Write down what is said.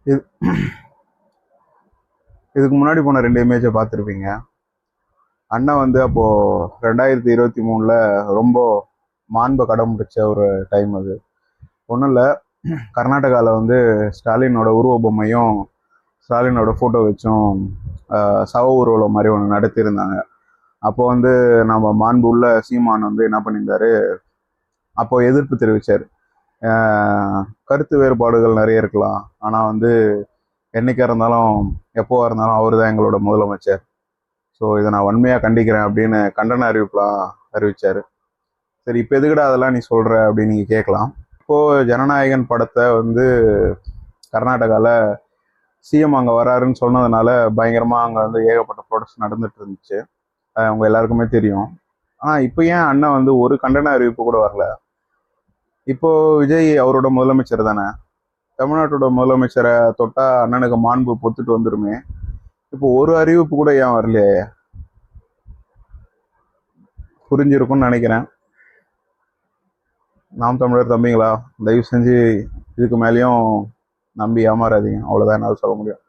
இது இதுக்கு முன்னாடி போன 2 இமேஜை பார்த்துருப்பீங்க. அண்ணன் வந்து அப்போது 2023 ரொம்ப மாண்பை கடைபிடிச்ச ஒரு டைம் அது. ஒன்றும் இல்லை, கர்நாடகாவில் வந்து ஸ்டாலினோட உருவ பொம்மையும் ஸ்டாலினோட ஃபோட்டோ வச்சும் சவ ஊர்வலம் மாதிரி ஒன்று நடத்தியிருந்தாங்க. அப்போ வந்து நம்ம மாண்பு உள்ள சீமான் வந்து என்ன பண்ணியிருந்தாரு, அப்போ எதிர்ப்பு தெரிவித்தார். கருத்து வேறுபாடுகள் நிறைய இருக்கலாம், ஆனால் வந்து என்னைக்கா இருந்தாலும் எப்போவா இருந்தாலும் அவர் தான் எங்களோட முதலமைச்சர், ஸோ இதை நான் வன்மையாக கண்டிக்கிறேன் அப்படின்னு கண்டன அறிவிப்புலாம் அறிவித்தார். சரி, இப்போ எதுக்கடா அதெல்லாம் நீ சொல்கிற அப்படின்னு நீங்கள் கேட்கலாம். இப்போது ஜனநாயகன் படத்தை வந்து கர்நாடகாவில் சிஎம் அங்கே வராருன்னு சொன்னதுனால பயங்கரமாக அங்கே வந்து ஏகப்பட்ட ப்ரொடக்ஷன் நடந்துட்டு இருந்துச்சு, அவங்க எல்லாருக்குமே தெரியும். ஆனால் இப்போ ஏன் அண்ணன் வந்து ஒரு கண்டன அறிவிப்பு கூட வரல? இப்போ விஜய் அவரோட முதலமைச்சர் தானே, தமிழ்நாட்டோட முதலமைச்சரை தொட்டா அண்ணனுக்கு மாண்பு பொத்துட்டு வந்துருமே. இப்போ ஒரு அறிவிப்பு கூட ஏன் வரலையே? புரிஞ்சிருக்கும்னு நினைக்கிறேன். நாம் தமிழர் தம்பிங்களா, தயவு செஞ்சு இதுக்கு மேலேயும் நம்பி ஏமாறாதீங்க, அவ்வளோதான் என்னால் சொல்ல முடியும்.